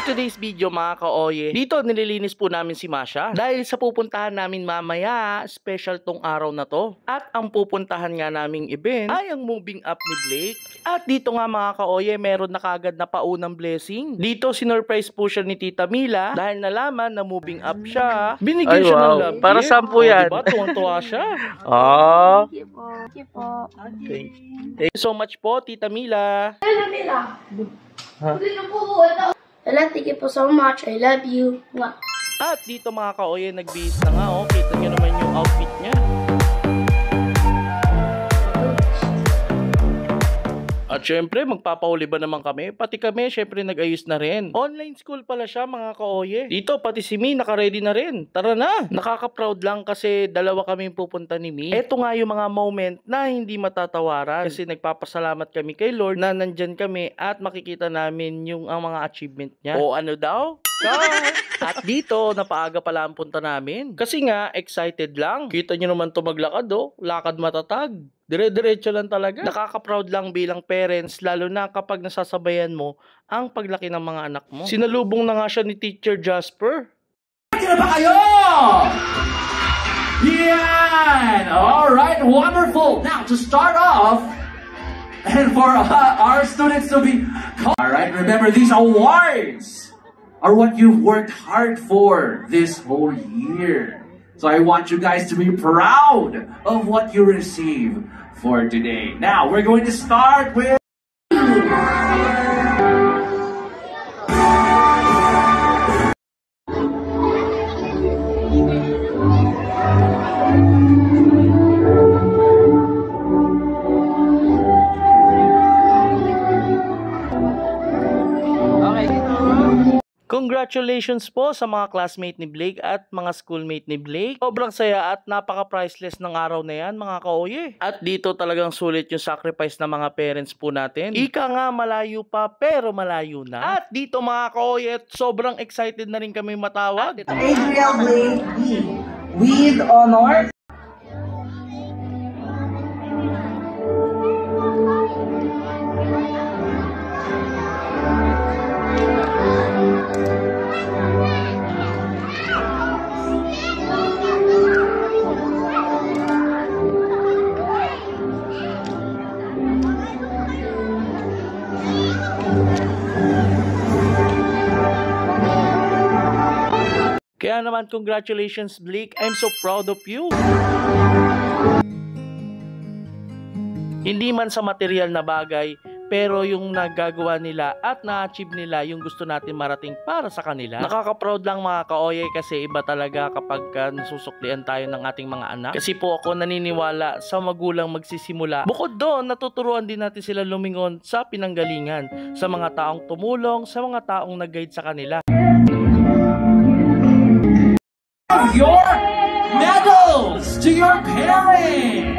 today's video mga ka-oye, dito nililinis po namin si Masha dahil sa pupuntahan namin mamaya, special tong araw na to. At ang pupuntahan nga naming event ay ang moving up ni Blake. At dito nga mga ka-oye, meron na kagad na paunang blessing. Dito sinurprise po siya ni Tita Mila dahil nalaman na moving up siya. Binigyan siya ng love. Para saan po yan? Diba? Tuwang-tuwa siya. Oh. Thank you po. Thank you po. Thank you so much po, Tita Mila. Tita Mila. Hello, thank you po so much. I love you. At dito mga ka-oye, nagbihis na nga. Oh. Kita nyo naman yung outfit niya. At syempre, magpapahuli ba naman kami? Pati kami, syempre nag-ayos na rin. Online school pala siya mga ka-oye. Dito, pati si Mi, naka-ready na rin. Tara na! Nakaka-proud lang kasi dalawa kami pupunta ni Mi. Eto nga yung mga moment na hindi matatawaran. Kasi nagpapasalamat kami kay Lord na nandyan kami at makikita namin yung ang mga achievement niya. O ano daw? At dito, napaaga pala ang punta namin. Kasi nga, excited lang. Kita nyo naman to maglakad oh. Lakad matatag. Dire-diretso lang talaga. Nakaka-proud lang bilang parents, lalo na kapag nasasabayan mo ang paglaki ng mga anak mo. Sinalubong na nga siya ni Teacher Jasper. Ready na ba kayo? Yan! Alright, wonderful! Now, to start off, and for our students to be... Alright, remember these awards are what you've worked hard for this whole year. So I want you guys to be proud of what you receive for today. Now, we're going to start with... Congratulations po sa mga classmate ni Blake at mga schoolmate ni Blake. Sobrang saya at napaka-priceless ng araw na yan mga ka-oye. At dito talagang sulit yung sacrifice ng mga parents po natin. Ika nga malayo pa pero malayo na. At dito mga ka-oye, sobrang excited na rin kami matawag. Adriel Blake B. With honor. Kaya naman, congratulations Blake. I'm so proud of you. Hindi man sa material na bagay, pero yung nagagawa nila at na-achieve nila yung gusto natin marating para sa kanila. Nakaka-proud lang mga ka-oye kasi iba talaga kapag nasusuklian tayo ng ating mga anak. Kasi po ako naniniwala sa magulang magsisimula. Bukod doon, natuturuan din natin sila lumingon sa pinanggalingan, sa mga taong tumulong, sa mga taong nag-guide sa kanila. Your medals to your parents.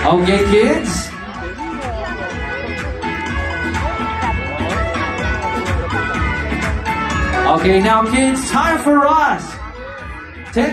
Okay, kids. Okay, now kids, time for us.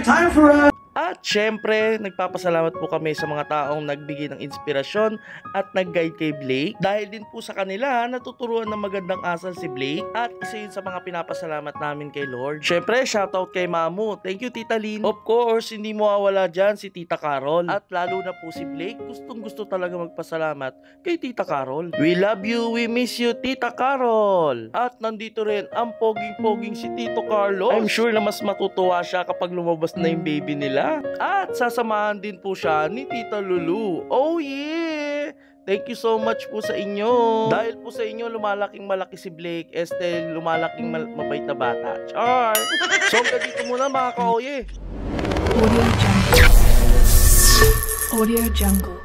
Time for us. At syempre, nagpapasalamat po kami sa mga taong nagbigay ng inspirasyon at nag-guide kay Blake. Dahil din po sa kanila, natuturuan ng magandang asal si Blake at isa yun sa mga pinapasalamat namin kay Lord. Syempre, shoutout kay Mamu. Thank you, Tita Lynn. Of course, hindi mo mawawala dyan si Tita Carol. At lalo na po si Blake, gustong-gusto talaga magpasalamat kay Tita Carol. We love you, we miss you, Tita Carol. At nandito rin ang poging-poging si Tito Carlos. I'm sure na mas matutuwa siya kapag lumabas na yung baby nila. At sasamahan din po siya ni Tita Lulu. Oh yeah! Thank you so much po sa inyo. Dahil po sa inyo, lumalaking malaki si Blake. Lumalaking mabait na bata. Char! So, hanggang dito muna mga ka-oye. Audio Jungle. Audio Jungle.